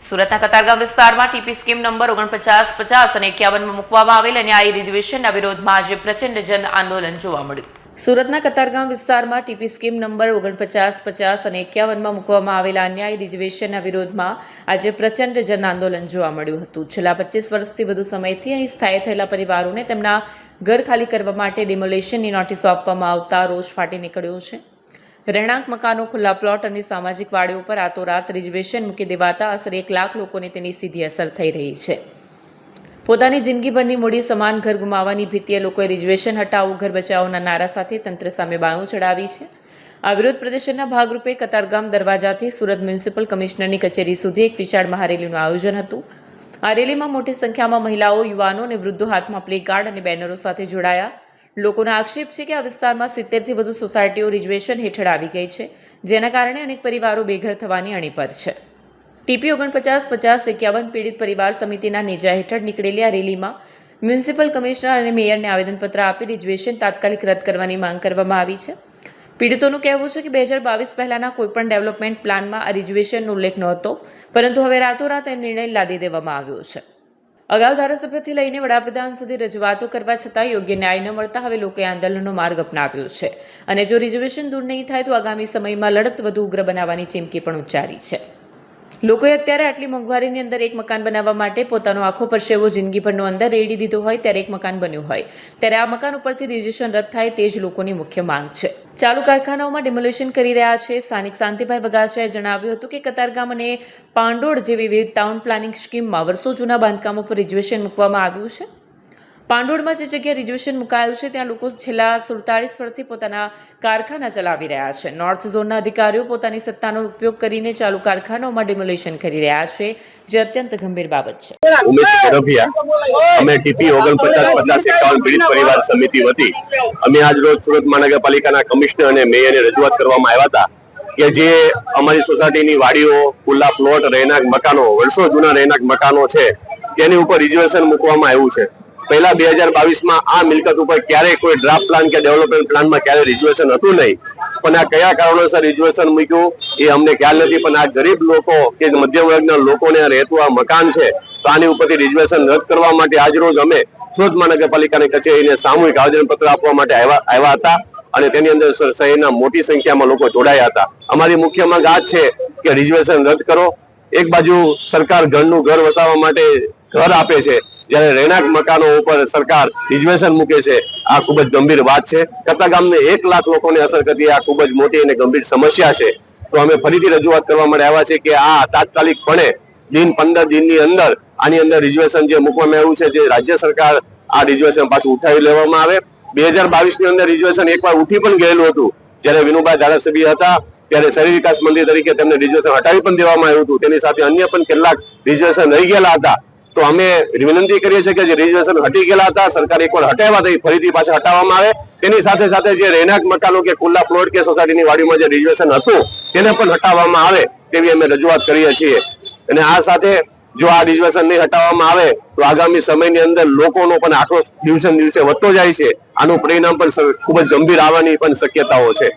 સુરતના કતારગામ વિસ્તારમાં TP scheme number 4950 અને 51માં મૂકવામાં આવેલ અન્યાયી રિઝર્વેશનના વિરોધમાં આજે પ્રચંડ જન આંદોલન જોવા મળ્યું. સુરતના કતારગામ વિસ્તારમાં ટીપી સ્કીમ નંબર 4950 અને 51માં મૂકવામાં આવેલા અન્યાયી રિઝર્વેશનના વિરોધમાં આજે પ્રચંડ જન આંદોલન જોવા મળ્યું હતું. છેલ્લા 25 વર્ષથી વધુ સમયથી અહીં સ્થાયી થયેલા પરિવારોને તેમના ઘર ખાલી કરવા માટે ડિમોલેશનની નોટિસો આપવામાં આવતા રોષ ફાટી નીકળ્યો છે. રહેણાંક મકાનો, ખુલ્લા પ્લોટ અને સામાજિક વાડીઓ પર રાતોરાત રિઝર્વેશન મૂકી દેવાતા આશરે 1 લાખ લોકોને તેની સીધી અસર થઈ રહી છે. પોતાની જિંદગીભરની મૂડી સમાન ઘર ગુમાવવાની ભીતિએ લોકોએ રિઝર્વેશન હટાવો, ઘર બચાવોના નારા સાથે તંત્ર સામે બાયું ચડાવી છે. આ વિરોધ પ્રદર્શનના ભાગરૂપે કતારગામ દરવાજાથી સુરત મ્યુનિસિપલ કમિશનરની કચેરી સુધી એક વિશાળ મહારેલીનું આયોજન હતું. આ રેલીમાં મોટી સંખ્યામાં મહિલાઓ, યુવાનો અને વૃદ્ધો હાથમાં પ્લે કાર્ડ અને બેનરો સાથે જોડાયા. લોકોનો આક્ષેપ છે કે આ વિસ્તારમાં 70થી વધુ સોસાયટીઓ રિઝર્વેશન હેઠળ આવી ગઈ છે, જેના કારણે અનેક પરિવારો બેઘર થવાની અણી પર છે. ટીપી 4950-51 પીડિત પરિવાર સમિતિના નેજા હેઠળ નીકળેલી આ રેલીમાં મ્યુનિસિપલ કમિશનર અને મેયરને આવેદનપત્ર આપી રિઝર્વેશન તાત્કાલિક રદ કરવાની માંગ કરવામાં આવી છે. પીડિતોનું કહેવું છે કે 2022 પહેલાના કોઈપણ ડેવલપમેન્ટ પ્લાનમાં આ રિઝર્વેશનનો ઉલ્લેખ નહોતો, પરંતુ હવે રાતોરાત એ નિર્ણય લાદી દેવામાં આવ્યો છે. અગાઉ ધારાસભ્યથી લઈને વડાપ્રધાન સુધી રજૂઆતો કરવા છતાં યોગ્ય ન્યાય ન મળતા હવે લોકોએ આંદોલનનો માર્ગ અપનાવ્યો છે અને જો રિઝર્વેશન દૂર નહીં થાય તો આગામી સમયમાં લડત વધુ ઉગ્ર બનાવવાની ચીમકી પણ ઉચ્ચારી છે. લોકોએ અત્યારે આટલી મોંઘવારીની અંદર એક મકાન બનાવવા માટે પોતાનો આખો પરસેવો જિંદગીભરનો અંદર રેડી દીધો હોય ત્યારે એક મકાન બન્યું હોય ત્યારે આ મકાન ઉપરથી રિઝર્વેશન રદ થાય તે જ લોકોની મુખ્ય માંગ છે. ચાલુ કારખાનાઓમાં ડિમોલેશન કરી રહ્યા છે. સ્થાનિક શાંતિભાઈ વગાસિયાએ જણાવ્યું હતું કે કતારગામ અને પાંડોળ જેવી વિવિધ ટાઉન પ્લાનિંગ સ્કીમમાં વર્ષો જૂના બાંધકામો પર રિઝર્વેશન મૂકવામાં આવ્યું છે. પાંડોળમાં જે જગ્યાએ રિઝર્વેશન મુકાયું છે ત્યાં લોકો છેલ્લા 47 વર્ષથી પોતાના કારખાના ચલાવી રહ્યા છે. નોર્થ ઝોનના અધિકારીઓ પોતાની સત્તાનો ઉપયોગ કરીને ચાલુ કારખાનાઓમાં ડિમોલેશન કરી રહ્યા છે, જે અત્યંત ગંભીર બાબત છે. ઉમેશ ગરભિયા, અમે ટીપી 4950-51 પીડિત પરિવાર સમિતિ વતી અમે આજ રોજ સુરત મહાનગરપાલિકાના કમિશનર અને મેયરને રજૂઆત કરવામાં આવ્યા હતા કે જે અમારી સોસાયટીની વાડીઓ, ખુલ્લા પ્લોટ, રહેણાંક મકાનો, વર્ષો જૂના રહેણાંક મકાનો છે તેની ઉપર રિઝર્વેશન મૂકવામાં આવ્યું છે. પહેલા 2022માં આ મિલકત ઉપર ક્યારેય કોઈ ડ્રાફ્ટ પ્લાન કે ડેવલપમેન્ટ પ્લાનમાં ક્યારેય રિઝર્વેશન હતું નહીં, પણ આ કયા કારણોસર રિઝર્વેશન મૂક્યું એ અમને ખ્યાલ નથી. પણ આ ગરીબ લોકો કે મધ્યમ વર્ગના લોકોને રહેતું આ મકાન છે તો આની ઉપરથી રિઝર્વેશન રદ કરવા માટે આજરોજ અમે સુરત મહાનગરપાલિકાની કચેરીને સામૂહિક આવેદનપત્ર આપવા માટે આવ્યા હતા અને તેની અંદર શહેરના મોટી સંખ્યામાં લોકો જોડાયા હતા. અમારી મુખ્ય માંગ આ છે કે રિઝર્વેશન રદ કરો. એક બાજુ સરકાર ઘર વસાવવા માટે ઘર આપે છે, જ્યારે રહેણાંક મકાનો ઉપર સરકાર રિઝર્વેશન મૂકે છે. આ ખૂબ જ ગંભીર વાત છે. કતારગામને 1 લાખ લોકોને અસર કરતી આ ખૂબ જ મોટી અને ગંભીર સમસ્યા છે. તો અમે ફરીથી રજૂઆત કરવા માટે આવ્યા છે કે આ તાત્કાલિકપણે 15 દિનની અંદર આની અંદર રિઝર્વેશન જે મૂકવામાં આવ્યું છે જે રાજ્ય સરકાર આ રિઝર્વેશન પાછું ઉઠાવી લેવામાં આવે. 2022ની અંદર રિઝર્વેશન એકવાર ઉઠી પણ ગયેલું હતું. જ્યારે વિનુભાઈ ધારાસભ્ય હતા ત્યારે શહેરી વિકાસ મંત્રી તરીકે તેમને રિઝર્વેશન હટાવી પણ દેવામાં આવ્યું હતું. તેની સાથે અન્ય પણ કેટલાક રિઝર્વેશન રહી ગયેલા હતા. તો અમે વિનંતી કરીએ છીએ કે જે રિઝર્વેશન હટી ગયેલા હતા સરકાર એકવાર હટાવ્યા હતા ફરીથી પાછા હટાવવામાં આવે. તેની સાથે સાથે જે રહેણાંક મકાનો કે ખુલ્લા પ્લોટ કે સોસાયટીની વાડીમાં જે રિઝર્વેશન હતું તેને પણ હટાવવામાં આવે તેવી અમે રજૂઆત કરીએ છીએ. અને આ સાથે જો આ રિઝર્વેશન નહીં હટાવવામાં આવે તો આગામી સમયની અંદર લોકોનો પણ આક્રોશ દિવસે વધતો જાય છે. આનું પરિણામ પણ ખૂબ જ ગંભીર આવવાની પણ શક્યતાઓ છે.